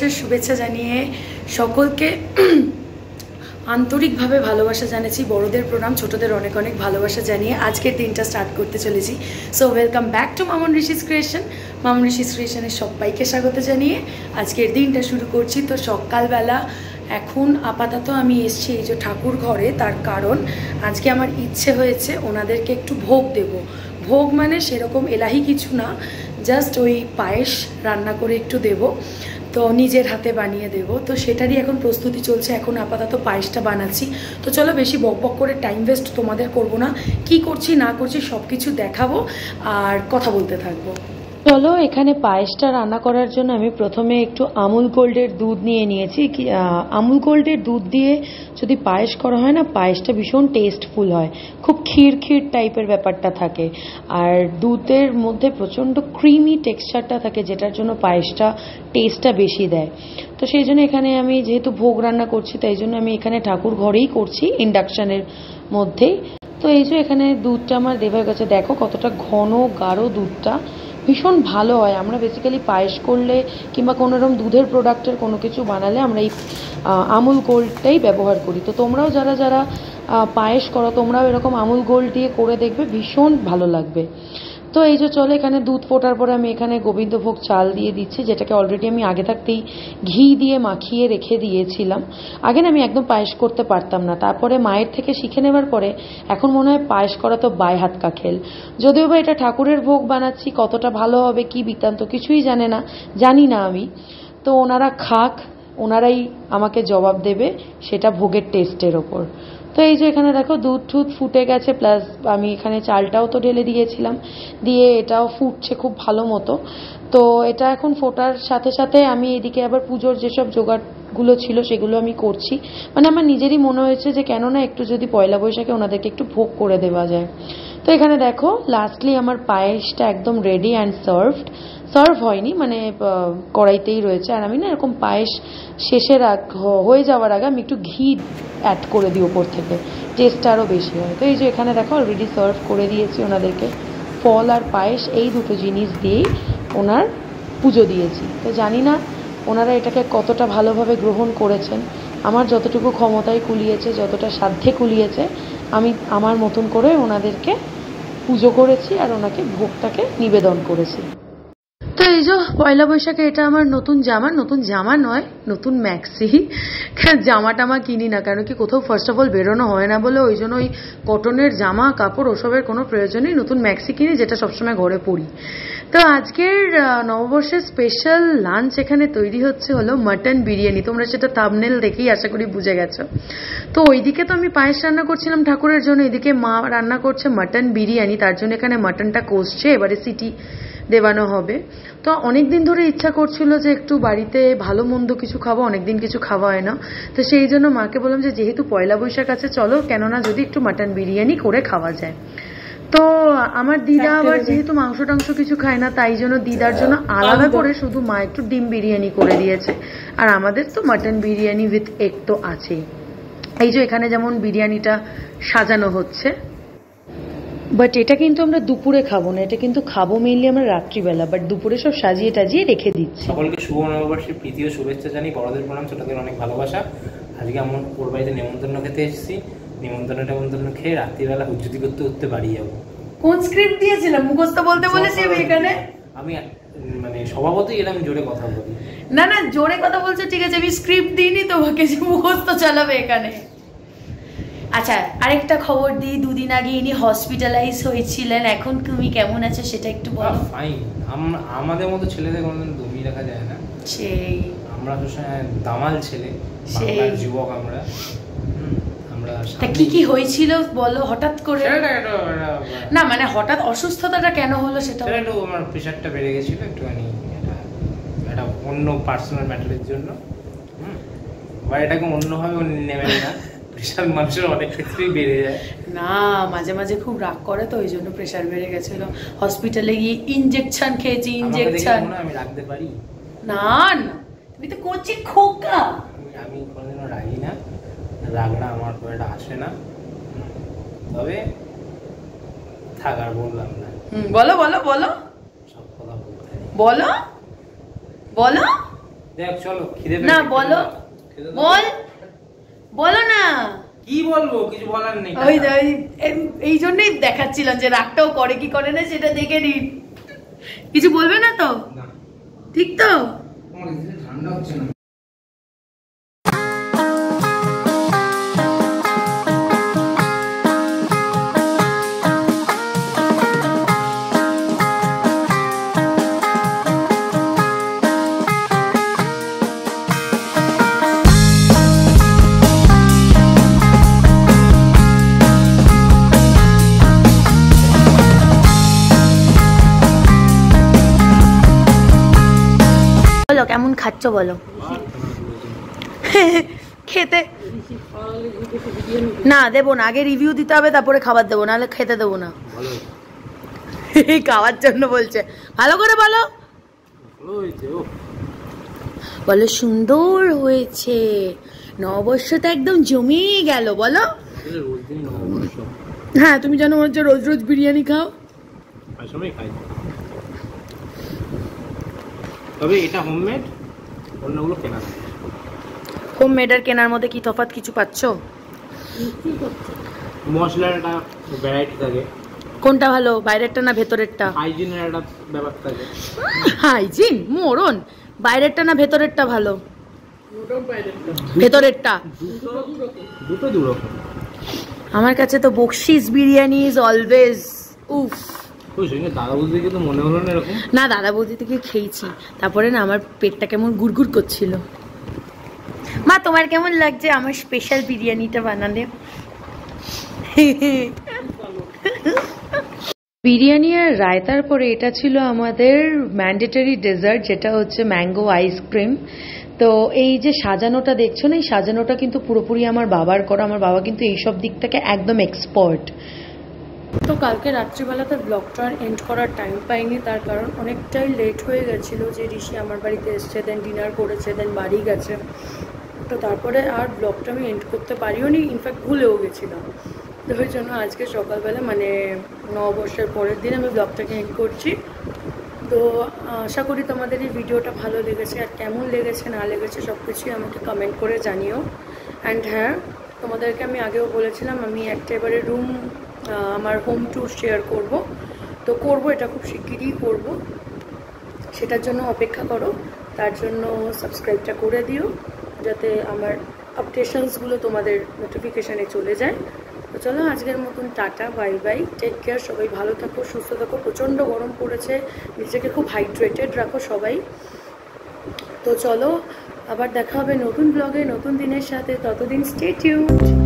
নববর্ষের শুভেচ্ছা জানিয়ে সকলকে আন্তরিকভাবে ভালোবাসা জানাচ্ছি। বড়দের প্রণাম, ছোটদের অনেক অনেক ভালোবাসা জানিয়ে আজকের দিনটা স্টার্ট করতে চলেছি। So welcome back to Mamun Rishi's creation. Mamun Rishi's ক্রিয়েশনের সবাইকে স্বাগত জানিয়ে আজকের দিনটা শুরু করছি। তো সকালবেলা এখন আপাতত আমি এসছি এই যে ঠাকুর ঘরে, তার কারণ আজকে আমার ইচ্ছে হয়েছে ওনাদেরকে একটু ভোগ দেব। ভোগ মানে সেরকম এলাহি কিছু না, জাস্ট ওই পায়েস রান্না করে একটু দেব, তো নিজের হাতে বানিয়ে দেব। তো সেটারই এখন প্রস্তুতি চলছে। এখন আপাতত পায়েসটা বানাচ্ছি। তো চলো বেশি বকবক করে টাইম ওয়েস্ট তোমাদের করব না, কি করছি না করছি সব কিছু দেখাবো আর কথা বলতে থাকবো। চলো, এখানে পায়েসটা রান্না করার জন্য আমি প্রথমে একটু আমুল গোল্ডের দুধ নিয়ে নিয়েছি। আমুল গোল্ডের দুধ দিয়ে যদি পায়েস করা হয় না, পায়েসটা ভীষণ টেস্টফুল হয়, খুব ক্ষীর ক্ষীর টাইপের ব্যাপারটা থাকে, আর দুধের মধ্যে প্রচণ্ড ক্রিমি টেক্সচারটা থাকে, যেটার জন্য পায়েসটা টেস্টটা বেশি দেয়। তো সেই জন্য এখানে আমি যেহেতু ভোগ রান্না করছি, তাই জন্য আমি এখানে ঠাকুর ঘরেই করছি, ইন্ডাকশানের মধ্যেই। তো এই যে এখানে দুধটা আমার দেওয়া হয়ে গেছে, দেখো কতটা ঘন গাঢ় দুধটা, ভীষণ ভালো হয়। আমরা বেসিক্যালি পায়েস করলে কিংবা কোনো রকম দুধের প্রোডাক্টের কোনো কিছু বানালে আমরা এই আমুল গোল্ডটাই ব্যবহার করি। তো তোমরাও যারা যারা পায়েস করো, তোমরাও এরকম আমুল গোল্ড দিয়ে করে দেখবে, ভীষণ ভালো লাগবে। তো এই যে চলো, এখানে দুধ ফোটার পরে আমি এখানে গোবিন্দভোগ চাল দিয়ে দিচ্ছি, যেটাকে অলরেডি আমি আগে থাকতেই ঘি দিয়ে মাখিয়ে রেখে দিয়েছিলাম। আগে না আমি একদম পায়েস করতে পারতাম না, তারপরে মায়ের থেকে শিখে নেবার পরে এখন মনে হয় পায়েস করা তো বাই হাত কা খেল। যদিও বা এটা ঠাকুরের ভোগ বানাচ্ছি, কতটা ভালো হবে কি বৃত্তান্ত কিছুই জানি না আমি। তো ওনারা খাক, ওনারাই আমাকে জবাব দেবে সেটা ভোগের টেস্টের ওপর। তো এই যে এখানে দেখো দুধ টুধ ফুটে গেছে, প্লাস আমি এখানে চালটাও তো ঢেলে দিয়েছিলাম, দিয়ে এটাও ফুটছে খুব ভালো মতো। তো এটা এখন ফোটার সাথে সাথে আমি এদিকে আবার পুজোর যেসব জোগাড়গুলো ছিল সেগুলো আমি করছি। মানে আমার নিজেরই মনে হয়েছে যে কেননা একটু যদি পয়লা বৈশাখে ওনাদেরকে একটু ভোগ করে দেওয়া যায়। তো এখানে দেখো লাস্টলি আমার পায়েসটা একদম রেডি অ্যান্ড সার্ভ হয়নি, মানে কড়াইতেই রয়েছে। আর আমি না এরকম পায়েস শেষের হয়ে যাওয়ার আগে আমি একটু ঘি অ্যাড করে দিই ওপর থেকে, টেস্টটা আরও বেশি হয়। তো এই যে এখানে দেখো অলরেডি সার্ভ করে দিয়েছি ওনাদেরকে। ফল আর পায়েস এই দুটো জিনিস দিয়েই ওনার পুজো দিয়েছি। তো জানি না ওনারা এটাকে কতটা ভালোভাবে গ্রহণ করেছেন। আমার যতটুকু ক্ষমতায় কুলিয়েছে, যতটা সাধ্যে কুলিয়েছে, আমি আমার মতন করে ওনাদেরকে পুজো করেছি আর ওনাকে ভোগটাকে নিবেদন করেছি। তো এই যে পয়লা বৈশাখে এটা আমার নতুন জামা নয়, নতুন ম্যাক্সি। জামা টামা কিনি না, কারণ কি কোথাও ফার্স্ট অফ অল বেরোনো হয় না বলে, ওই জন্য ওই কটনের জামা কাপড় ওসবের কোনো প্রয়োজনেই নতুন ম্যাক্সি কিনি, যেটা সবসময় ঘরে পরি। তো আজকের নববর্ষের স্পেশাল লাঞ্চ এখানে তৈরি হলো মাটন বিরিয়ানি। তোমরা সেটা থাম্বনেল দেখেই আশা করি বুঝে গেছো। তো ওইদিকে তো আমি পায়েস রান্না করছিলাম ঠাকুরের জন্য, এদিকে মা রান্না করছে মাটন বিরিয়ানি। তার জন্য এখানে মাটনটা কষছে, এবারে সিটি দেওয়ানো হবে। তো অনেকদিন ধরে ইচ্ছা করছিল যে একটু বাড়িতে ভালো মন্দ কিছু খাবো, অনেকদিন কিছু খাওয়া হয় না। তো সেই জন্য মাকে বললাম যে যেহেতু পয়লা বৈশাখ আছে, চলো কেননা যদি একটু মাটন বিরিয়ানি করে খাওয়া যায়। তো আমার দিদা আবার যেহেতু মাংস টাংস কিছু খায় না, তাই জন্য দিদার জন্য আলাদা করে শুধু মা একটু ডিম বিরিয়ানি করে দিয়েছে। আর আমাদের তো মাটন বিরিয়ানি উইথ এগ তো আছেই। এই যে এখানে যেমন বিরিয়ানিটা সাজানো হচ্ছে, বাট এটা কিন্তু আমরা দুপুরে খাবো না, এটা কিন্তু খাবো মেইনলি আমরা রাত্রিবেলা। বাট দুপুরে সব সাজিয়ে টাজিয়ে রেখে দিচ্ছি। সকলকে শুভ নববর্ষের প্রীতি ও শুভেচ্ছা জানি, বড়দের প্রণাম, ছোটদের অনেক ভালোবাসা। আজকে আমার ওর বাড়িতে নেমন্তন্ন খেতে এসেছি। নেমন্তন্ন খেয়ে রাত্রিবেলা হুজ্জুতি করতে করতে বাড়ি যাবো। কোন স্ক্রিপ্ট দিয়েছিলাম মুখস্থ বলতে বলেছি আমি এখানে? আমি মানে স্বভাবতই এলাম জোরে কথা বলি। না না, জোরে কথা বলছো ঠিক আছে, আমি স্ক্রিপ্ট দিইনি তোমাকে যে মুখস্থ চালাবে এখানে। আচ্ছা, আরেকটা খবর দিই, দুদিন আগে ইনি হসপিটালাইজ হয়েছিলেন, এখন তুমি কেমন আছো সেটা একটু বলো। ফাইন। আমাদের মতো ছেলেদের কোনোদিন দমিয়ে রাখা যায় না, সেই আমরা সবসময় দামাল ছেলে, বাংলার যুবক আমরা। তা কি হয়েছিল বলো হঠাৎ করে? না মানে হঠাৎ অসুস্থতাটা কেন হলো সেটা একটু আমার প্রেশারটা বেড়ে গেছিল একটুখানি, এটা অন্য পার্সোনাল ম্যাটারের জন্য। বা এটাকে অন্যভাবে নেবেন না, প্রেশার মানুষের অনেক ক্ষেত্রেই বেড়ে যায়। না মাঝে মাঝে খুব রাগ করে, তো ওই জন্য প্রেশার বেড়ে গেছিল। হসপিটালে গিয়ে ইনজেকশন খেয়েছি, ইনজেকশন। আমি রাখতে পারি না না, তুমি তো করছি খোকা। আমি কোনোদিনও রাগি না, রাগটা আমার এটা আসে না। তবে থাক, আর বললাম না। বলো বলো বলো, সব কথা বলতে বলো বলো। দেখ চলো খিদে না বলো, বল, বলো না। কি বলবো, কিছু বলার নেই। ওই এই জন্যই দেখাচ্ছিলাম যে রাগটাও করে কি করে না সেটা দেখে নিন। কিছু বলবে না তো? ঠিক তো? ঠান্ডা হচ্ছে না। কেমন খাচ্ছ বলো? খেতে না দেবো না, আগে রিভিউ দিতে হবে তারপরে খাবার দেবো, নাহলে খেতে দেবো না। খাওয়ার জন্য বলছে, ভালো করে বলো, বলো সুন্দর হয়েছে, নববর্ষ তো একদম জমিয়ে গেল। বলো হ্যাঁ, তুমি জানো হচ্ছে রোজ রোজ বিরিয়ানি খাও। তবে এটা হোমমেড, অন্যগুলো কেনা। হোমমেড আর কেনার মধ্যে কি তফাৎ কিছু পাচ্ছ? মশলার একটা ভ্যারাইটি থাকে। কোনটা ভালো, বাইরেরটা না ভেতরেরটা? হাইজিনের একটা ব্যাপার থাকে। হাইজিন মরণ, বাইরেরটা না ভেতরেরটা ভালো? ভেতরেরটা। দুটো দু রকম। আমার কাছে তো বকশিস বিরিয়ানি ইজ অলওয়েজ উফ। দাদা বৌদি থেকে তো মনে হলো না এরকম। না, দাদা বৌদি থেকে খেয়েছি, তারপরে না আমার পেটটা কেমন গুড়গুড় করছিল। মা তোমার কেমন লাগছে আমার স্পেশাল বিরিয়ানিটা বানালে? বিরিয়ানি আর রায়তার পরে এটা ছিল আমাদের ম্যান্ডেটরি ডেজার্ট, যেটা হচ্ছে ম্যাঙ্গো আইসক্রিম। তো এই যে সাজানোটা দেখছো না, এই সাজানোটা কিন্তু পুরোপুরি আমার বাবার করা। আমার বাবা কিন্তু এইসব দিক থেকে একদম এক্সপার্ট। তো কালকে রাত্রিবেলাতে ব্লগটা আর এন্ড করার টাইম পাইনি, তার কারণ অনেকটাই লেট হয়ে গেছিলো। যে ঋষি আমার বাড়িতে এসছে, দেন ডিনার করেছে, দেন বাড়ি গেছে। তো তারপরে আর ব্লগটা আমি এন্ড করতে পারিও নি, ইনফ্যাক্ট ভুলেও গেছিলাম। তো ওই জন্য আজকে সকালবেলা মানে নববর্ষের পরের দিন আমি ব্লগটাকে এন্ড করছি। তো আশা করি তোমাদের এই ভিডিওটা ভালো লেগেছে, আর কেমন লেগেছে না লেগেছে সব কিছুই আমাকে কমেন্ট করে জানিও। অ্যান্ড হ্যাঁ, তোমাদেরকে আমি আগেও বলেছিলাম আমি একটা এবারে রুম আমার হোম ট্যুর শেয়ার করব। তো করব, এটা খুব শিগগিরই করব, সেটার জন্য অপেক্ষা করো। তার জন্য সাবস্ক্রাইবটা করে দিও, যাতে আমার আপডেশনসগুলো তোমাদের নোটিফিকেশানে চলে যায়। তো চলো আজকের মতন tata, bye bye, take care, সবাই ভালো থাকো, সুস্থ থাকো। প্রচণ্ড গরম পড়েছে, নিজেকে খুব হাইড্রেটেড রাখো সবাই। তো চলো আবার দেখা হবে নতুন ব্লগে নতুন দিনের সাথে, ততদিন স্টে টিউনড।